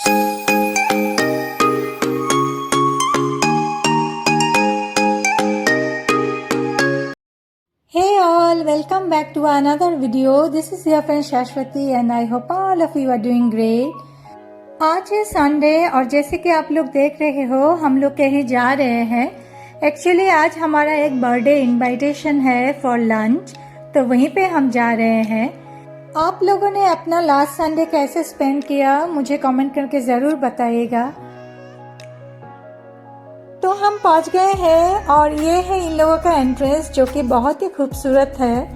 Hey all, welcome back to another video. This is your friend Shashwati and I hope all of you are doing great. आज है Sunday और जैसे कि आप लोग देख रहे हो हम लोग कहीं जा रहे हैं। एक्चुअली आज हमारा एक बर्थडे इनविटेशन है फॉर लंच, तो वहीं पे हम जा रहे हैं। आप लोगों ने अपना लास्ट संडे कैसे स्पेंड किया मुझे कमेंट करके ज़रूर बताइएगा। तो हम पहुंच गए हैं और ये है इन लोगों का एंट्रेंस जो कि बहुत ही खूबसूरत है।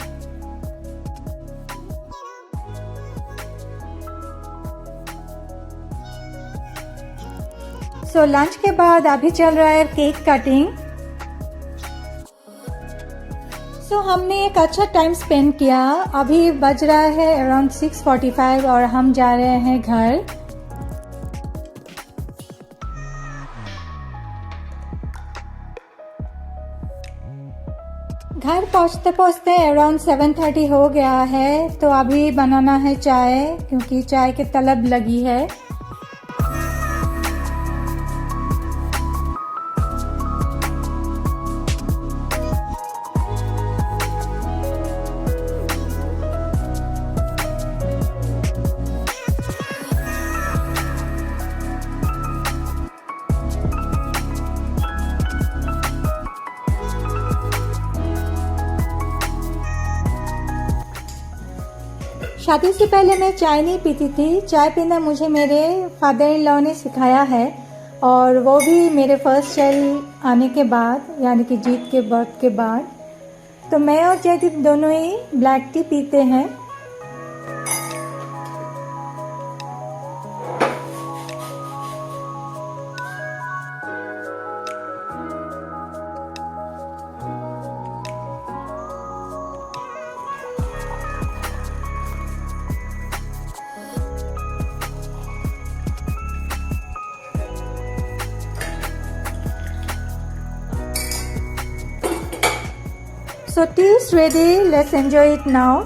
सो लंच के बाद अभी चल रहा है केक कटिंग। सो हमने एक अच्छा टाइम स्पेंड किया। अभी बज रहा है अराउंड 6:45 और हम जा रहे हैं घर। घर पहुंचते पहुंचते अराउंड 7:30 हो गया है, तो अभी बनाना है चाय क्योंकि चाय की तलब लगी है। शादी से पहले मैं चाय नहीं पीती थी। चाय पीना मुझे मेरे फादर इन लॉ ने सिखाया है और वो भी मेरे फर्स्ट चाइल्ड आने के बाद, यानी कि जीत के बर्थ के बाद। तो मैं और जयदीप दोनों ही ब्लैक टी पीते हैं। So tea is ready, let's enjoy it now.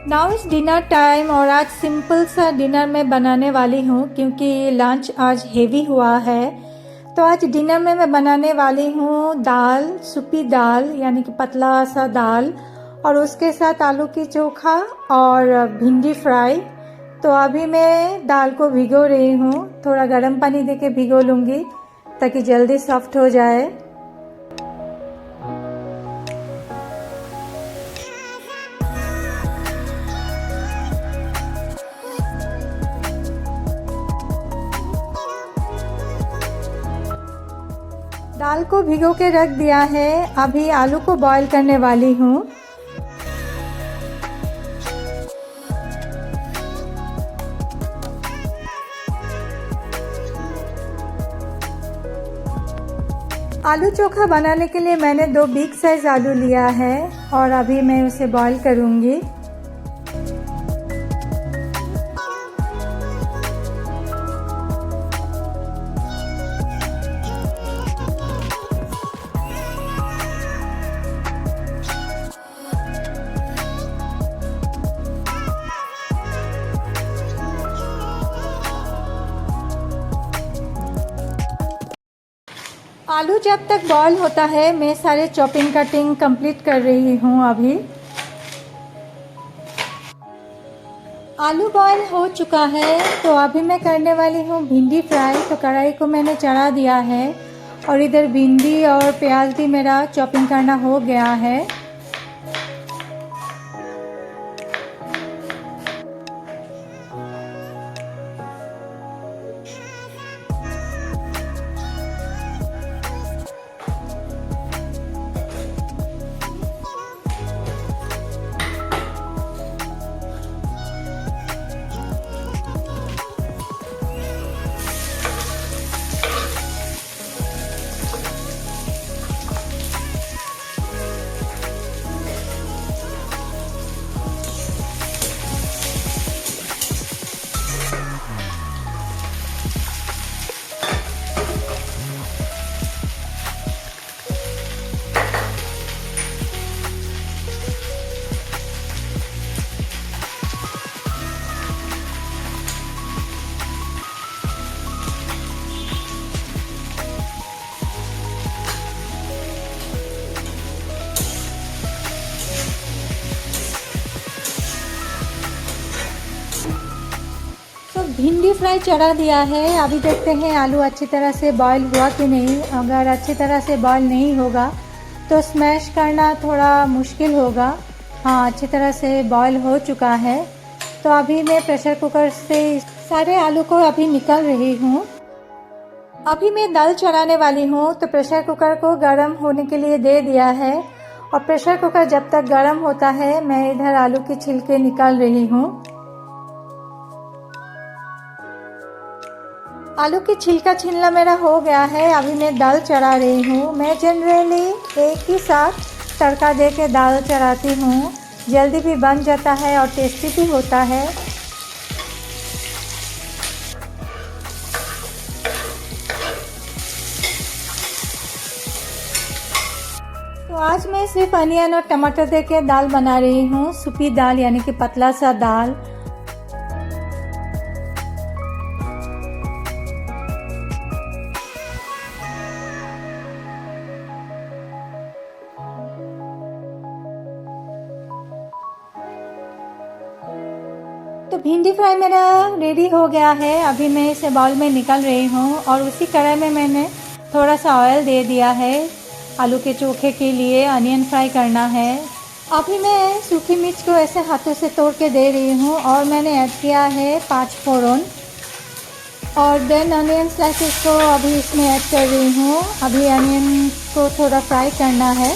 Now is dinner time और आज सिंपल सा डिनर मैं बनाने वाली हूँ क्योंकि लंच आज हेवी हुआ है। तो आज डिनर में मैं बनाने वाली हूँ दाल, सूपी दाल यानी कि पतला सा दाल, और उसके साथ आलू की चोखा और भिंडी फ्राई। तो अभी मैं दाल को भिगो रही हूँ, थोड़ा गर्म पानी देके भिगो लूँगी ताकि जल्दी सॉफ्ट हो जाए। दाल को भिगो के रख दिया है, अभी आलू को बॉईल करने वाली हूँ। आलू चोखा बनाने के लिए मैंने 2 बिग साइज आलू लिया है और अभी मैं उसे बॉईल करूँगी। आलू जब तक बॉईल होता है मैं सारे चॉपिंग कटिंग कंप्लीट कर रही हूँ। अभी आलू बॉईल हो चुका है तो अभी मैं करने वाली हूँ भिंडी फ्राई। तो कढ़ाई को मैंने चढ़ा दिया है और इधर भिंडी और प्याज भी मेरा चॉपिंग करना हो गया है। भिंडी फ्राई चढ़ा दिया है। अभी देखते हैं आलू अच्छी तरह से बॉईल हुआ कि नहीं। अगर अच्छी तरह से बॉईल नहीं होगा तो स्मैश करना थोड़ा मुश्किल होगा। हाँ, अच्छी तरह से बॉईल हो चुका है। तो अभी मैं प्रेशर कुकर से सारे आलू को अभी निकाल रही हूँ। अभी मैं दाल चढ़ाने वाली हूँ, तो प्रेशर कुकर को गर्म होने के लिए दे दिया है। और प्रेशर कुकर जब तक गर्म होता है मैं इधर आलू के छिलके निकाल रही हूँ। आलू की छिलका छीलना मेरा हो गया है। अभी मैं दाल चढ़ा रही हूँ। मैं जनरली एक ही साथ तड़का दे के दाल चढ़ाती हूँ, जल्दी भी बन जाता है और टेस्टी भी होता है। तो आज मैं सिर्फ अनियन और टमाटर दे के दाल बना रही हूँ, सूपी दाल यानी कि पतला सा दाल। तो भिंडी फ्राई मेरा रेडी हो गया है। अभी मैं इसे बाउल में निकाल रही हूँ और उसी कढ़ाई में मैंने थोड़ा सा ऑयल दे दिया है। आलू के चोखे के लिए अनियन फ्राई करना है। अभी मैं सूखी मिर्च को ऐसे हाथों से तोड़ के दे रही हूँ और मैंने ऐड किया है 5 फोरन और देन अनियन स्लाइसेस को अभी इसमें ऐड कर रही हूँ। अभी अनियन को थोड़ा फ्राई करना है।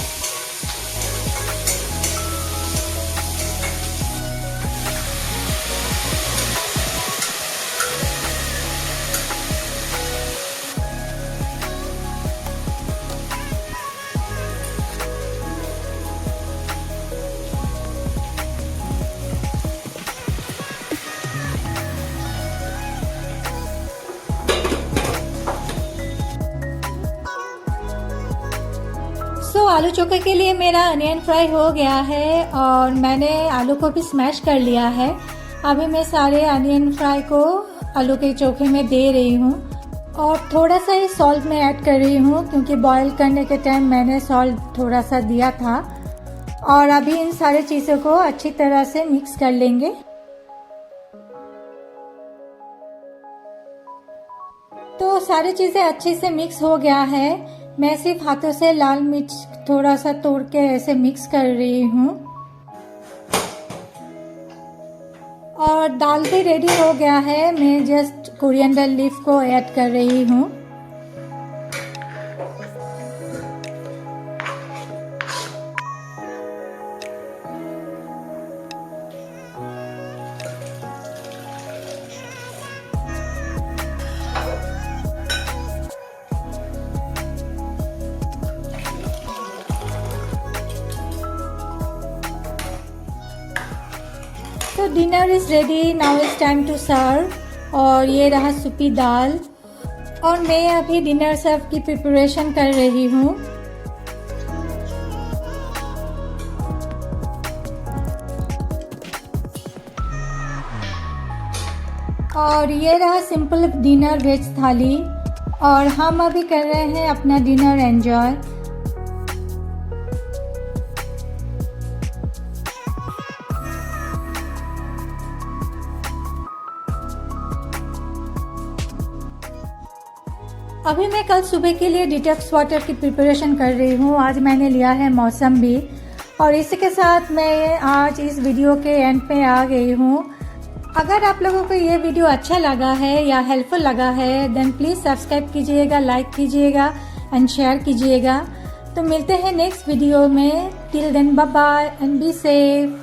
आलू चोखे के लिए मेरा अनियन फ्राई हो गया है और मैंने आलू को भी स्मैश कर लिया है। अभी मैं सारे अनियन फ्राई को आलू के चोखे में दे रही हूँ और थोड़ा सा ही सॉल्ट में ऐड कर रही हूँ, क्योंकि बॉईल करने के टाइम मैंने सॉल्ट थोड़ा सा दिया था। और अभी इन सारी चीज़ों को अच्छी तरह से मिक्स कर लेंगे। तो सारी चीज़ें अच्छे से मिक्स हो गया है। मैं सिर्फ हाथों से लाल मिर्च थोड़ा सा तोड़ के ऐसे मिक्स कर रही हूँ और दाल भी रेडी हो गया है। मैं जस्ट कोरिएंडर लीफ को ऐड कर रही हूँ। तो dinner is ready, now it's time to serve. और ये रहा सूपी दाल और मैं अभी डिनर सर्व की प्रिपरेशन कर रही हूँ। और ये रहा सिंपल डिनर वेज थाली और हम अभी कर रहे हैं अपना डिनर एंजॉय। अभी मैं कल सुबह के लिए डिटॉक्स वाटर की प्रिपरेशन कर रही हूँ। आज मैंने लिया है मौसम्बी और इसी के साथ मैं आज इस वीडियो के एंड पे आ गई हूँ। अगर आप लोगों को ये वीडियो अच्छा लगा है या हेल्पफुल लगा है देन प्लीज़ सब्सक्राइब कीजिएगा, लाइक कीजिएगा एंड शेयर कीजिएगा। तो मिलते हैं नेक्स्ट वीडियो में। Till then bye bye and be safe.